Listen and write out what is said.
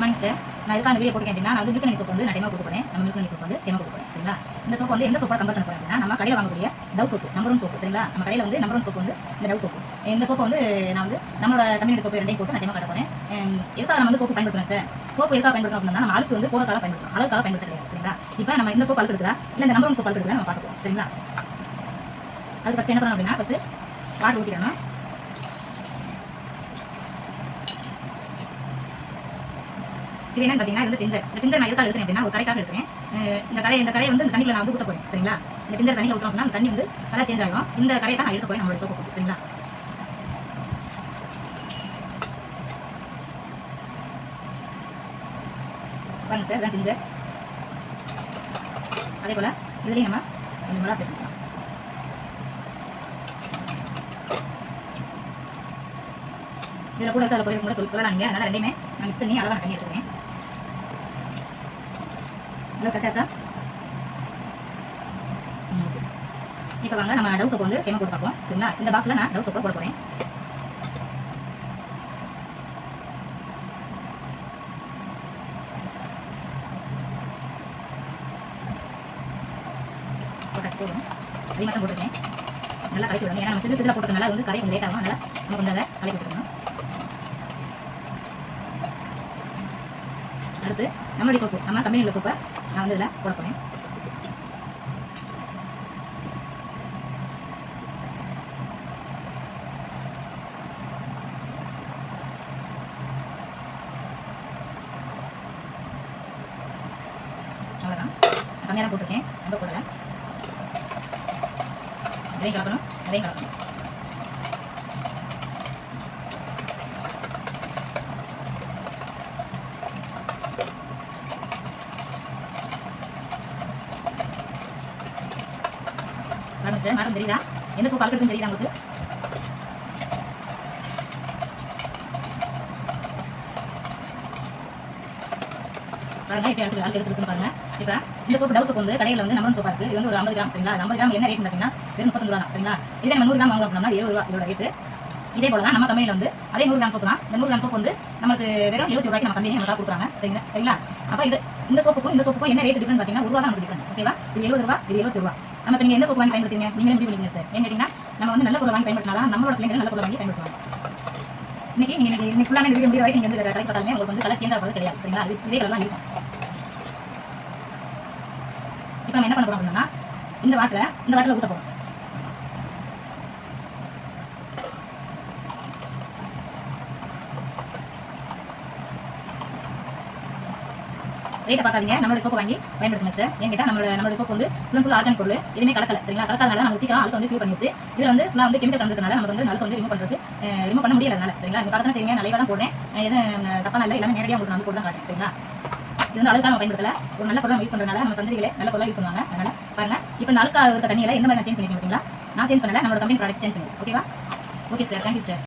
Morning sir. நான் எதுக்காக அந்த வீடியோ போட்டுருக்கேன் அப்படின்னா, நான் வந்து மில்க் ஹனி சோப் வந்து நான் டெமோ கொடுக்க போறேன். நம்ம மில்க் ஹனி சோப் வந்து டெமோ கொடுக்க போறேன். சரிங்களா? இந்த சோப் வந்து எந்த சோப்பா கம்பேர் பண்ண போறேன் அப்படின்னா, நம்ம கடையில் வாங்கக்கூடிய டவ் சோப்பு, நம்பர் 1 சோப்பு. சரிங்களா? நம்ம கடையில் வந்து நம்பர் 1 சோப்பு வந்து இந்த டவ் சோப்பு. இந்த சோப்பு வந்து நான் வந்து நம்மளோட கம்யூனிட்டி சோப்பு ரெண்டையும் போட்டு நான் டெமோ காட்ட போறேன். எதுக்காக நம்ம வந்து சோப்பு பயன்படுத்துறோம் சார்? சோப்பு எதுக்காக பயன்படுத்துறோம் அப்படின்னா, நம்ம அழுக்கு வந்து போறதுக்காக பயன்படுத்துறோம். அழுக்காக பயன்படுத்த கிடையாது. சரிங்களா? இப்போ நம்ம இந்த சோப்பு அழுக்கு எடுக்கிறா இல்லை இந்த நம்பர் 1 சோப்பு அழுக்கு எடுக்கிறா நம்ம பார்க்க போறோம். சரிங்களா? அது ஃபஸ்ட் என்ன பண்ணணும் அப்படின்னா, ஃபஸ்ட்டு வாட்டர் ஊற்றிடணும். இது என்னன்னு பார்த்தீங்கன்னா, இது வந்து டிஞ்சர். இந்த டிஞ்சர் நான் எதுக்காக எடுக்கிறேன் அப்படின்னா, ஒரு கரைக்காக எடுக்கிறேன். இந்த கரையை வந்து இந்த தண்ணியில் நான் வந்து ஊற்ற போறேன். சரிங்களா? இந்த டிஞ்சர் தண்ணியில் ஊற்றோம் அப்படின்னா அந்த தண்ணி வந்து கலர் சேஞ்ச் ஆகும். இந்த கரையை தான் நான் எடுக்க போறேன் நம்மளோட சோப்பு போட்டு. சரிங்களா? பாருங்க சார், இதான் டிஞ்சர். அதே போல் இதுலேயும் நம்ம கொஞ்சம் மிளகா சேர்த்துக்கலாம். இதில் கூட அதில் போய் கூட சொல்லலாம் நீங்கள். அதனால் ரெண்டையுமே நான் மிக்ஸ் பண்ணி அளவாக தண்ணி எடுத்துக்கிறேன். நல்லா கரெக்டாக. இப்போ வாங்க நம்ம டவ் சோப்பு வந்து டெமோ போட்டு பார்ப்போம். சரிங்களா? இந்த பாக்ஸில் நான் டவ் சோப்பை போட போகிறேன். போதும். அதிகமாக தான் போட்டுருக்கேன். நல்லா கலக்கி விடணும். ஏன்னா நம்ம சிறு போட்டுறதுனால வந்து கரை கொஞ்சம் லேட் ஆகும். அதனால் நம்ம கொஞ்சம் அதை கலக்கி விட்டுருக்கணும். அடுத்து நம்மளுடைய சோப்பு, நம்ம கம்பெனியில் சோப்பை நான் வந்து இதில் போட போகிறேன். அவ்வளோதான். கம்மியாக தான் போட்டிருக்கேன், ரொம்ப போடலை. அதையும் கலக்கணும், அதையும் கலக்கணும். பாருங்க சார், மாற்றம் தெரியுதா? எந்த சோப்பு அழுக்குன்னு தெரியுதா உங்களுக்கு? பாருங்க, இப்போ அழுக்கு எடுத்துருச்சுன்னு பாருங்க. இப்போ இந்த சோப்பு டவ் சோப்பு வந்து கடையில் வந்து நம்பர் சோப்பா இருக்குது. இது வந்து ஒரு 50 கிராம். சரிங்களா? 50 கிராம் என்ன ரேட்னு பார்த்தீங்கன்னா வெறும் 35 ரூபா தான். சரிங்களா? இதே நம்ம 100 கிராம் வாங்கணும் அப்படின்னா 70 ரூபா இதோட ரேட்டு. இதே போல தான் நம்ம கம்பெனியில் வந்து அதே 100 கிராம் சோப்பு தான். இந்த 100 கிராம் சோப்பு வந்து நமக்கு வெறும் 70 ரூபாய்க்கு நம்ம கம்பெனி நமக்கு கொடுக்குறாங்க. சரிங்களா? அப்போ இந்த சோப்புக்கும் என்ன ரேட் டிஃபரன்ஸ் பார்த்தீங்கன்னா 1 ரூபா தான் நமக்கு டிஃபரன்ஸ். ஓகேவா? இது 70 ரூபா, இது 70 ரூபா. நம்ம இப்போ நீங்கள் எந்த சோப்பு வாங்கி பயன்படுத்துவீங்க? நீங்களே முடிவு பண்ணிக்கங்க சார். ஏன்னு கேட்டிங்கன்னா நம்ம வந்து நல்ல பொருள் வாங்கி பயன்படுத்தினாலும் நம்மளோட பிள்ளைங்க நல்ல பொருள் வாங்கி பயன்படுத்துவாங்க. இன்னைக்கு ஃபுல்லாக இந்த வீடியோ வரைக்கும் நீங்கள் வந்து கலெக்ட் பார்த்தாலுமே உங்களுக்கு வந்து கலர் சேஞ்ச் ஆகிறது கிடையாது. சரிங்களா? அது இதே கலர் தான் இருக்கும். இப்போ நம்ம என்ன பண்ண போகிறோம் அப்படின்னா இந்த வாட்டில் ஊற்ற போகிறோம். ரேட்டை பார்க்காதீங்க, நம்மளோட சோப்பு வாங்கி பயன்படுத்துங்க சார். ஏன் கேட்டால் நம்மளோட சோப்பு வந்து ஃபுல் ஆர்கானிக் பொருள், எதுவுமே கலக்கலை. சரிங்களா? கலக்காதனால நம்ம சீக்கிரம் அழுக்கு வந்து க்யூர் பண்ணிடுச்சு. இதில் வந்து ஃபுல்லாக வந்து கெமிக்கல் கலந்ததுனால நமக்கு வந்து அழுக்கு வந்து ரிமூவ் பண்ண முடியாதனால. சரிங்களா? இந்த பார்த்து செய்வீங்க, நல்லா தான் போடுறேன். எதுவும் தப்பாக இல்லை, எல்லாமே நேரடியாக உங்களுக்கு நான் போட்டு தான் காட்டுறேன். சரிங்களா? இது வந்து அழுக்காக நம்ம பயன்படுத்தல, ஒரு நல்ல பொருளாக யூஸ் பண்ணுறதுனால நம்ம சந்தைகளே நல்ல பொருளாக யூஸ் பண்ணுவாங்க. அதனால் பாருங்கள், இப்போ இந்த அழுக்காக இருக்க தண்ணியில் எந்த மாதிரி நான் சேஞ்ச் பண்ணிக்கிறேன்? ஓகேங்களா? நான் சேஞ்ச் பண்ணல, நம்மளோட கம்பெனி ப்ராடக்ட் சேஞ்ச் பண்ணுவோம். ஓகேவா? Okay sir, thank you sir.